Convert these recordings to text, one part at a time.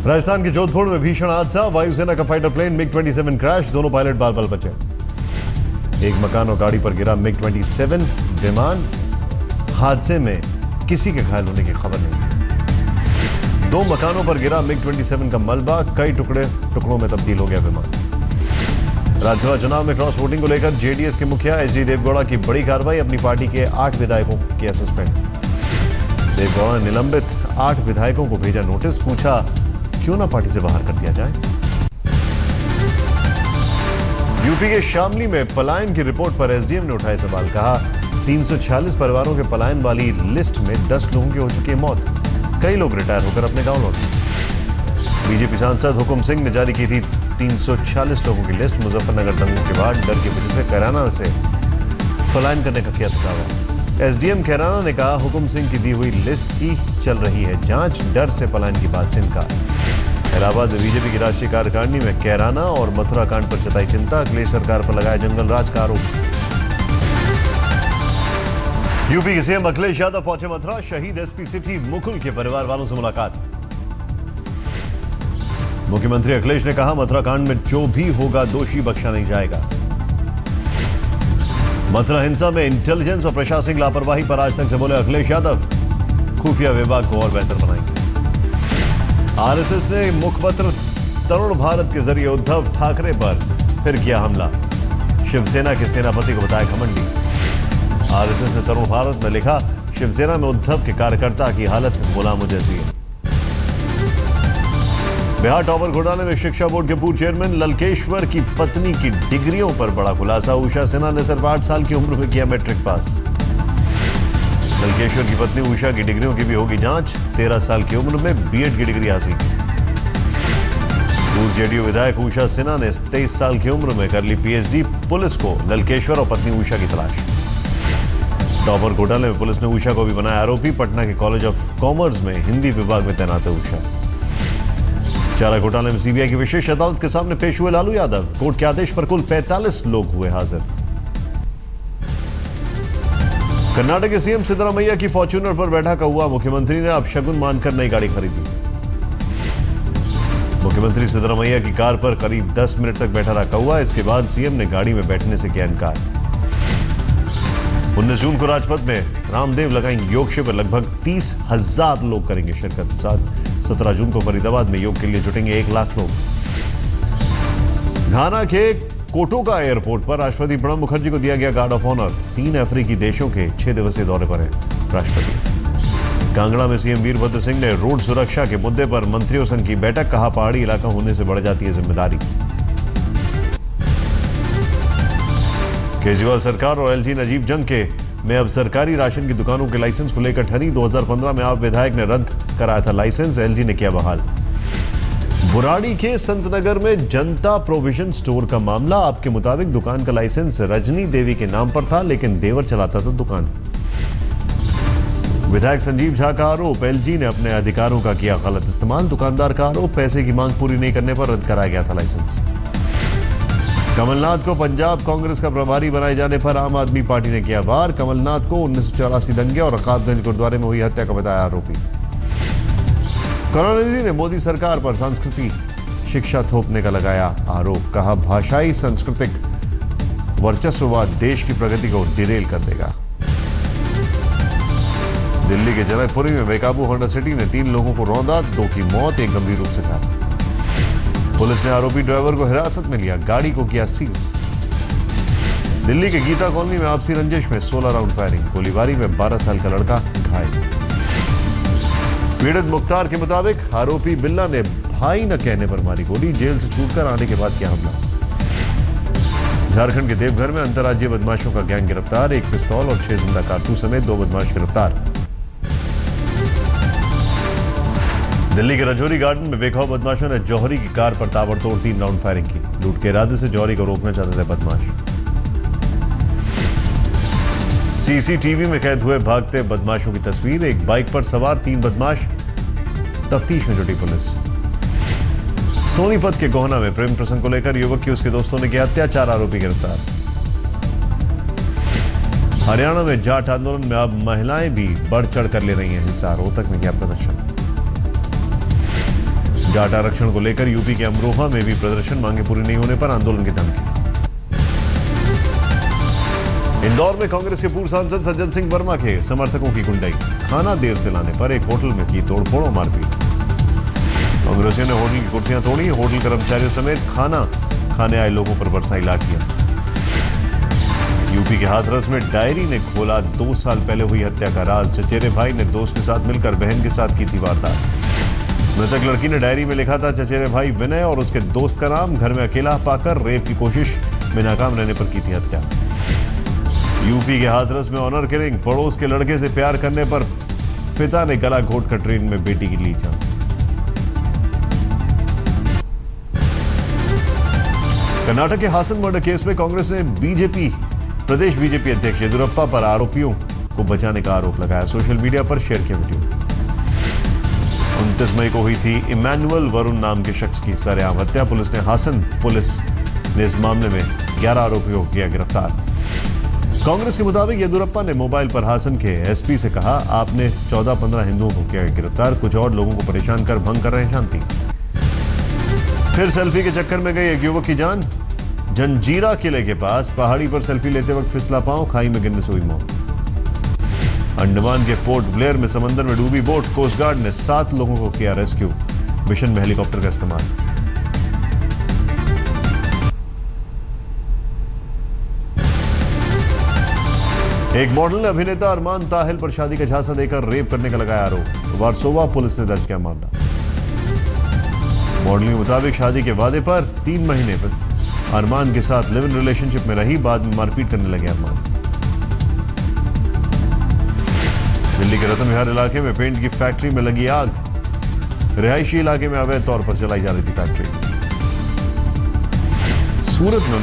राजस्थान के जोधपुर में भीषण हादसा, वायुसेना का फाइटर प्लेन MiG-27 क्रैश, दोनों पायलट बाल बाल बचे। एक मकान और गाड़ी पर गिरा MiG-27 विमान, हादसे में किसी के घायल होने की खबर नहीं। 2 मकानों पर गिरा MiG-27 का मलबा, कई टुकड़ों में तब्दील हो गया विमान। राज्यसभा चुनाव में क्रॉस वोटिंग को लेकर जेडीएस के मुखिया एचडी देवगौड़ा की बड़ी कार्रवाई, अपनी पार्टी के 8 विधायकों को किया सस्पेंड। देवगौड़ा ने निलंबित 8 विधायकों को भेजा नोटिस, पूछा क्यों ना पार्टी से बाहर कर दिया जाए। यूपी के शामली में पलायन की रिपोर्ट पर एसडीएम ने उठाए सवाल, कहा 346 परिवारों के पलायन वाली लिस्ट में 10 लोगों की हो चुकी है मौत, कई लोग रिटायर होकर अपने गांव लौटे। बीजेपी सांसद हुकुम सिंह ने जारी की थी 346 लोगों की लिस्ट, मुजफ्फरनगर दंगों के बाद डर की वजह से कैराना से पलायन करने का किया दावा। एसडीएम कैराना ने कहा हुकुम सिंह की दी हुई लिस्ट की चल रही है जांच, डर से पलायन की बात से इनकार। इलाहाबाद में बीजेपी की राष्ट्रीय कार्यकारिणी में कैराना और मथुरा कांड पर जताई चिंता, अखिलेश सरकार पर लगाया जंगल राज का आरोप। यूपी के सीएम अखिलेश यादव पहुंचे मथुरा, शहीद एसपी सिटी मुकुल के परिवार वालों से मुलाकात। मुख्यमंत्री अखिलेश ने कहा मथुरा कांड में जो भी होगा दोषी बख्शा नहीं जाएगा। मथुरा हिंसा में इंटेलिजेंस और प्रशासनिक लापरवाही पर आज तक से बोले अखिलेश यादव, खुफिया विभाग को और बेहतर बनाएंगे। आरएसएस ने मुखपत्र तरुण भारत के जरिए उद्धव ठाकरे पर फिर किया हमला, शिवसेना के सेनापति को बताया घमंडी। आरएसएस ने तरुण भारत में लिखा, शिवसेना में उद्धव के कार्यकर्ता की हालत गुलामों जैसी है। बिहार टॉपर घोटाले में शिक्षा बोर्ड के पूर्व चेयरमैन ललकेश्वर की पत्नी की डिग्रियों पर बड़ा खुलासा, उषा सिन्हा ने सिर्फ 8 साल की उम्र में किया मैट्रिक पास। ललकेश्वर की पत्नी उषा की डिग्रियों की भी होगी जांच, 13 साल की उम्र में बीएड की डिग्री हासिल की। पूर्व जेडीयू विधायक उषा सिन्हा ने 23 साल की उम्र में कर ली पीएचडी, पुलिस को ललकेश्वर और पत्नी उषा की तलाश। टॉपर घोटाले में पुलिस ने उषा को भी बनाया आरोपी, पटना के कॉलेज ऑफ कॉमर्स में हिंदी विभाग में तैनात है उषा। चारा घोटाले में सीबीआई की विशेष अदालत के सामने पेश हुए लालू यादव, कोर्ट के आदेश पर कुल 45 लोग हुए हाजिर। कर्नाटक के सीएम सिद्धरामैया की फॉर्च्यूनर पर बैठा कौवा, मुख्यमंत्री ने अब शगुन मानकर नई गाड़ी खरीदी। मुख्यमंत्री सिद्धरामैया की कार पर करीब 10 मिनट तक बैठा रहा कौवा, इसके बाद सीएम ने गाड़ी में बैठने से किया इनकार। 19 जून को राजपथ में रामदेव लगाएंगे योग शिविर, लगभग 30,000 लोग करेंगे शिरकत। 17 जून को फरीदाबाद में योग के लिए जुटेंगे 1 लाख लोग। घाना के कोटोका एयरपोर्ट पर राष्ट्रपति प्रणब मुखर्जी को दिया गया गार्ड ऑफ ऑनर, 3 अफ्रीकी देशों के 6 दिवसीय दौरे पर है राष्ट्रपति। कांगड़ा में सीएम वीरभद्र सिंह ने रोड सुरक्षा के मुद्दे पर मंत्रियों संघ की बैठक, कहा पहाड़ी इलाका होने से बढ़ जाती है जिम्मेदारी। केजरीवाल सरकार और एलजी नजीब जंग के में अब सरकारी राशन की दुकानों के लाइसेंस को लेकर ठनी, 2015 में आप विधायक ने रद्द कराया था लाइसेंस, एलजी ने किया बहाल। बुराड़ी के संतनगर में जनता प्रोविजन स्टोर का मामला, आपके मुताबिक दुकान का लाइसेंस रजनी देवी के नाम पर था, लेकिन देवर चलाता था दुकान। विधायक संजीव झा का आरोप, एलजी ने अपने अधिकारों का किया गलत इस्तेमाल, दुकानदार का आरोप, पैसे की मांग पूरी नहीं करने पर रद्द कराया गया था लाइसेंस। कमलनाथ को पंजाब कांग्रेस का प्रभारी बनाए जाने पर आम आदमी पार्टी ने किया वार, कमलनाथ को 1984 दंगे और रकाबगंज गुरुद्वारे में हुई हत्या का बताया आरोपी। करुणानिधि ने मोदी सरकार पर संस्कृति शिक्षा थोपने का लगाया आरोप, कहा भाषाई सांस्कृतिक वर्चस्ववाद देश की प्रगति को डिरेल कर देगा। दिल्ली के जनकपुरी में बेकाबू होंडा सिटी ने 3 लोगों को रौंदा, 2 की मौत, 1 गंभीर रूप से घायल। पुलिस ने आरोपी ड्राइवर को हिरासत में लिया, गाड़ी को किया सीज। दिल्ली के गीता कॉलोनी में आपसी रंजिश में 16 राउंड फायरिंग, गोलीबारी में 12 साल का लड़का घायल। पीड़ित मुख्तार के मुताबिक आरोपी बिल्ला ने भाई न कहने पर मारी गोली, जेल से छूटकर आने के बाद किया हमला। झारखंड के देवघर में अंतर्राज्यीय बदमाशों का गैंग गिरफ्तार, 1 पिस्तौल और 6 जिंदा कारतूस समेत 2 बदमाश गिरफ्तार। दिल्ली के रजौरी गार्डन में बेखौफ बदमाशों ने जौहरी की कार पर ताबड़तोड़ 3 राउंड फायरिंग की, लूट के इरादे से जौहरी को रोकना चाहते थे बदमाश। सीसीटीवी में कैद हुए भागते बदमाशों की तस्वीर, एक बाइक पर सवार 3 बदमाश, तफ्तीश में जुटी पुलिस। सोनीपत के गोहना में प्रेम प्रसंग को लेकर युवक की उसके दोस्तों ने किया हत्या, 4 आरोपी गिरफ्तार। हरियाणा में जाट आंदोलन में अब महिलाएं भी बढ़ चढ़ कर ले रही हैं हिस्सा, रोहतक में किया प्रदर्शन। जाट आरक्षण को लेकर यूपी के अमरोहा में भी प्रदर्शन, मांगे पूरी नहीं होने पर आंदोलन की धमकी। इंदौर में कांग्रेस के पूर्व सांसद सज्जन सिंह वर्मा के समर्थकों की गुंडाई, खाना देर से लाने पर एक होटल में की तोड़फोड़ और मारपीट। कांग्रेसियों ने होटल की कुर्सियां तोड़ी, होटल कर्मचारियों समेत खाना खाने आए लोगों पर बरसाई लाठियां। यूपी के हाथरस में डायरी ने खोला 2 साल पहले हुई हत्या का राज, चचेरे भाई ने दोस्त के साथ मिलकर बहन के साथ की थी वारदात। मृतक लड़की ने डायरी में लिखा था चचेरे भाई विनय और उसके दोस्त का नाम, घर में अकेला पाकर रेप की कोशिश में नाकाम रहने पर की थी हत्या। यूपी के हाथरस में ऑनर किलिंग, पड़ोस के लड़के से प्यार करने पर पिता ने गला घोटकर ट्रेन में बेटी की ली जान। कर्नाटक के हासन मर्डर केस में कांग्रेस ने प्रदेश बीजेपी अध्यक्ष येदियुरप्पा पर आरोपियों को बचाने का आरोप लगाया, सोशल मीडिया पर शेयर किया वीडियो। 29 मई को हुई थी इमैनुअल वरुण नाम के शख्स की सरेआम हत्या। पुलिस ने इस मामले में 11 आरोपियों को किया गिरफ्तार। कांग्रेस के मुताबिक येदियुरप्पा ने मोबाइल पर हासन के एसपी से कहा, आपने 14-15 हिंदुओं को किया गिरफ्तार, कुछ और लोगों को परेशान कर भंग कर रहे हैं शांति। फिर सेल्फी के चक्कर में गई एक युवक की जान, जंजीरा किले के पास पहाड़ी पर सेल्फी लेते वक्त फिसला पांव, खाई में गिरने से हुई मौत। अंडमान के पोर्ट ब्लेयर में समंदर में डूबी बोट, कोस्ट गार्ड ने 7 लोगों को किया रेस्क्यू, मिशन में हेलीकॉप्टर का इस्तेमाल। एक मॉडल ने अभिनेता अरमान ताहिल पर शादी का झांसा देकर रेप करने का लगाया आरोप, वारसोवा पुलिस ने दर्ज किया मामला। मॉडल के मुताबिक शादी के वादे पर 3 महीने पर अरमान के साथ लिव इन रिलेशनशिप में रही, बाद में मारपीट करने लगे अरमान। दिल्ली के रतन विहार इलाके में पेंट की फैक्ट्री में लगी आग, रिहायशी इलाके में अवैध तौर पर चलाई जा रही थी फैक्ट्री। सूरत में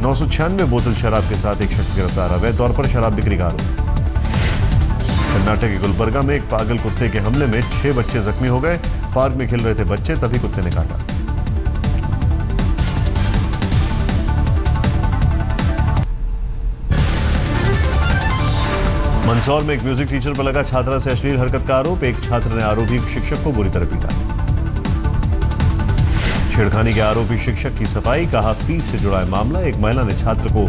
996 बोतल शराब के साथ एक शख्स गिरफ्तार, अवैध तौर पर शराब बिक्री का आरोप। कर्नाटक के गुलबर्गा में एक पागल कुत्ते के हमले में 6 बच्चे जख्मी हो गए, पार्क में खेल रहे थे बच्चे, तभी कुत्ते ने काटा। मंदसौर में एक म्यूजिक टीचर पर लगा छात्रा से अश्लील हरकत का आरोप, एक छात्र ने आरोपी शिक्षक को बुरी तरह पीटा। छेड़खानी के आरोपी शिक्षक की सफाई, कहा फीस से जुड़ा है मामला, एक महिला ने छात्र को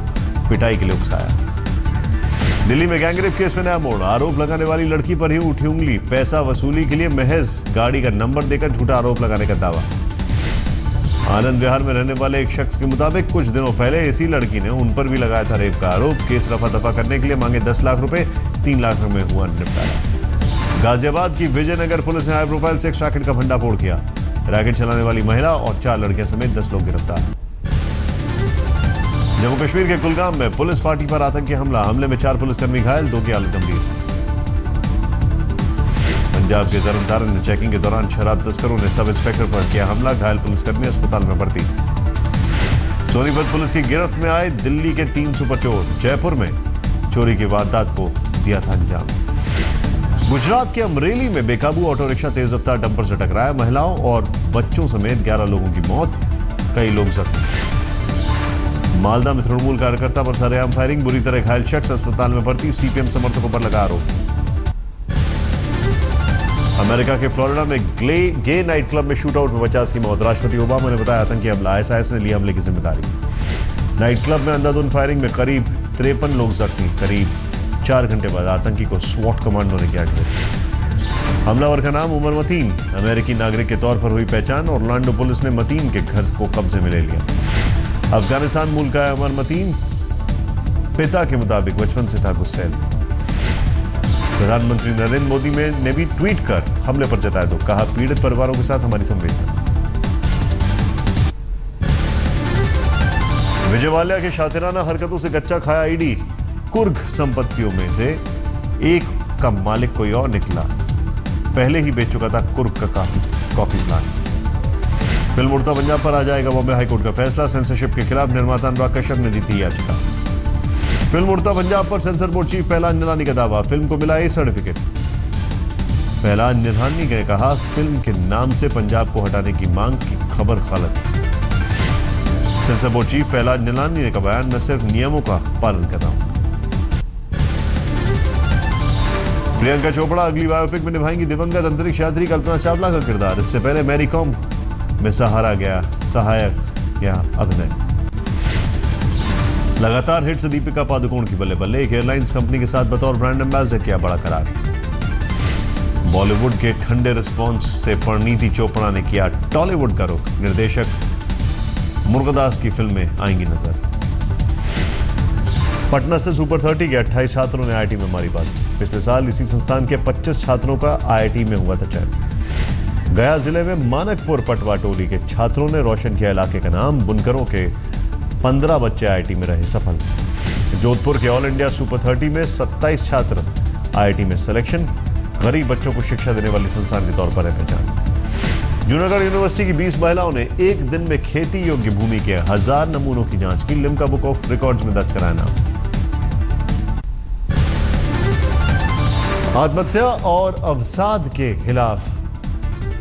पिटाई के लिए उकसाया। दिल्ली में गैंगरेप केस में नया मोड़, आरोप लगाने वाली लड़की पर ही उठी उंगली, पैसा वसूली के लिए महज गाड़ी का नंबर देकर झूठा आरोप लगाने का दावा। आनंद विहार में रहने वाले एक शख्स के मुताबिक कुछ दिनों पहले इसी लड़की ने उन पर भी लगाया था रेप का आरोप, केस रफा दफा करने के लिए मांगे 10 लाख रुपए, 3 लाख में हुआ निपटारा। गाजियाबाद की विजयनगर पुलिस ने हाई प्रोफाइल सेक्स रैकेट का भंडाफोड़ किया, रैकेट चलाने वाली महिला और 4 लड़कियां समेत 10 लोग गिरफ्तार। जम्मू कश्मीर के कुलगाम में पुलिस पार्टी पर आतंकी हमले में 4 पुलिसकर्मी घायल, 2 की हालत गंभीर। पंजाब के तरनतारन में चेकिंग के दौरान शराब तस्करों ने सब इंस्पेक्टर पर किया हमला, घायल पुलिसकर्मी अस्पताल में भर्ती। सोनीपत पुलिस की गिरफ्त में आए दिल्ली के 3 सुपर चोर, जयपुर में चोरी की वारदात को दिया था अंजाम। गुजरात के अमरेली में बेकाबू ऑटो रिक्शा तेज रफ्तार डंपर से टकराया, महिलाओं और बच्चों समेत 11 लोगों की मौत, कई लोग जख्मी। मालदा में तृणमूल कार्यकर्ता पर सरेआम फायरिंग, बुरी तरह घायल शख्स अस्पताल में भर्ती, सीपीएम समर्थकों पर लगा आरोप। अमेरिका के फ्लोरिडा में गे नाइट क्लब में शूटआउट में 50 की मौत, राष्ट्रपति ओबामा ने बताया आतंकी हमला, आईएसआईएस ने लिया हमले की जिम्मेदारी। नाइट क्लब में अंधाधुंध फायरिंग में करीब 53 लोग जख्मी, करीब 4 घंटे बाद आतंकी को स्वॉट कमांडो ने किया गिरफ्तार। हमलावर का नाम उमर मतीन, अमेरिकी नागरिक के तौर पर हुई पहचान, ऑरलैंडो पुलिस ने मतीन के घर को कब्जे में ले लिया। अफगानिस्तान मूल का है उमर मतीन, पिता के मुताबिक बचपन से था गुस्सैल। प्रधानमंत्री नरेंद्र मोदी ने भी ट्वीट कर हमले पर जताया दुख, कहा पीड़ित परिवारों के साथ हमारी संवेदना। विजयवालिया के शातिराना हरकतों से गच्चा खाया ईडी, कुर्ग संपत्तियों में से एक का मालिक कोई और निकला, पहले ही बेच चुका था कुर्ग का कॉफी प्लांट। फिल्म उड़ता पंजाब पर आ जाएगा बॉम्बे हाईकोर्ट का फैसला, सेंसरशिप के खिलाफ निर्माता अनुराग कश्यप ने दी थी याचिका। फिल्म उड़ता पंजाब पर sensor board chief Pahlaj Nihalani का दावा, फिल्म को मिला ए सर्टिफिकेट। पहलाज निलानी ने कहा फिल्म के नाम से पंजाब को हटाने की मांग की खबर गलत। Sensor board chief Pahlaj Nihalani ने कहा बयान, मैं सिर्फ नियमों का पालन कर रहा हूं। प्रियंका चोपड़ा अगली बायोपिक में निभाएंगी दिवंगत अंतरिक्ष यात्री कल्पना चावला का किरदार। इससे पहले मैरी कॉम में सहायक या अभिनय। लगातार हिट से दीपिका पादुकोण की बल्ले बल्ले। एक एयरलाइंस कंपनी के साथ बतौर ब्रांड एम्बेसडर किया बड़ा करार। बॉलीवुड के ठंडे रिस्पॉन्स से परिणीति चोपड़ा ने किया टॉलीवुड का रुख। निर्देशक मुर्गदास की फिल्में आएंगी नजर। पटना से सुपर 30 के 28 छात्रों ने आईआईटी में मारी बाजी। पिछले साल इसी संस्थान के 25 छात्रों का आईआईटी में हुआ था चयन। गया जिले में मानकपुर पटवा टोली के छात्रों ने रोशन किया इलाके का नाम। बुनकरों के 15 बच्चे आईआईटी में रहे सफल। जोधपुर के ऑल इंडिया सुपर 30 में 27 छात्र आईआईटी में सिलेक्शन। गरीब बच्चों को शिक्षा देने वाली संस्थान के तौर पर है पहचान। जूनागढ़ यूनिवर्सिटी की 20 महिलाओं ने एक दिन में खेती योग्य भूमि के 1000 नमूनों की जांच की। लिम्का बुक ऑफ रिकॉर्ड्स में दर्ज कराया नाम। आत्महत्या और अवसाद के खिलाफ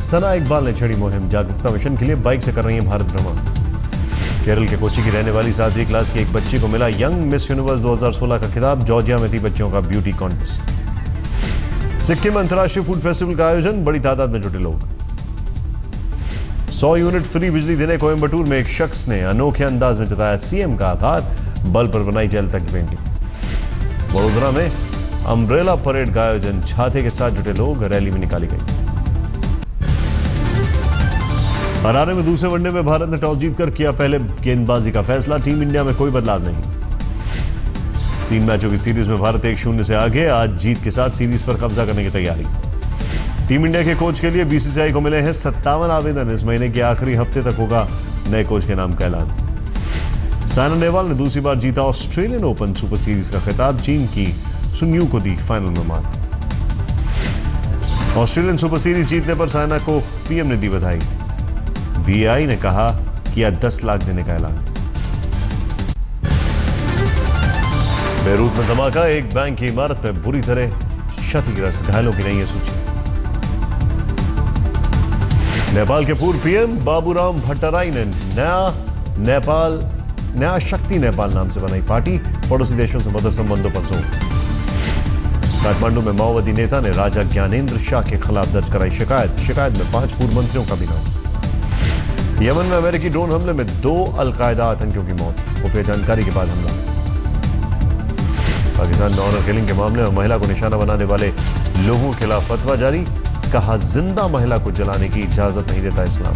सना इकबाल ने छेड़ी मुहिम। जागरूकता मिशन के लिए बाइक से कर रही है भारत भ्रमण। केरल के कोची की रहने वाली 7वीं क्लास की एक बच्ची को मिला यंग मिस यूनिवर्स 2016 का खिताब। जॉर्जिया में थी बच्चों का ब्यूटी कॉन्टेस्ट। सिक्किम में अंतर्राष्ट्रीय फूड फेस्टिवल का आयोजन। बड़ी तादाद में जुटे लोग। 100 यूनिट फ्री बिजली देने कोयंबटूर में एक शख्स ने अनोखे अंदाज में जताया सीएम का आभार। बल पर बनाई जयललिता की पेंटिंग। वडोदरा में अम्ब्रेला परेड का आयोजन। छाते के साथ जुटे लोग। रैली में निकाली गई। हरारे में दूसरे वनडे में भारत ने टॉस जीतकर किया पहले गेंदबाजी का फैसला। टीम इंडिया में कोई बदलाव नहीं। 3 मैचों की सीरीज में भारत 1-0 से आगे। आज जीत के साथ सीरीज पर कब्जा करने की तैयारी। टीम इंडिया के कोच के लिए बीसीसीआई को मिले हैं 57 आवेदन। इस महीने के आखिरी हफ्ते तक होगा नए कोच के नाम का ऐलान। साइना नेहवाल ने दूसरी बार जीता ऑस्ट्रेलियन ओपन सुपर सीरीज का खिताब। चीन की सुन्यू को दी फाइनल में मात। ऑस्ट्रेलियन सुपर सीरीज जीतने पर साइना को पीएम ने दी बधाई। बीआई ने कहा किया 10 लाख देने का ऐलान। बेरूत में धमाका। एक बैंक की इमारत में बुरी तरह क्षतिग्रस्त। घायलों की नहीं है सूची। नेपाल के पूर्व पीएम बाबूराम भट्टराई ने नया शक्ति नेपाल नाम से बनाई पार्टी। पड़ोसी देशों से मधुर संबंधों पर जोर। काठमांडू में माओवादी नेता ने राजा ज्ञानेंद्र शाह के खिलाफ दर्ज कराई शिकायत में 5 पूर्व मंत्रियों का भी नाम। यमन में अमेरिकी ड्रोन हमले में 2 अलकायदा आतंकियों की मौत। खुफिया जानकारी के बाद हमला। पाकिस्तान में ऑनर किलिंग के मामले में महिला को निशाना बनाने वाले लोगों के खिलाफ फतवा जारी। कहा जिंदा महिला को जलाने की इजाजत नहीं देता इस्लाम।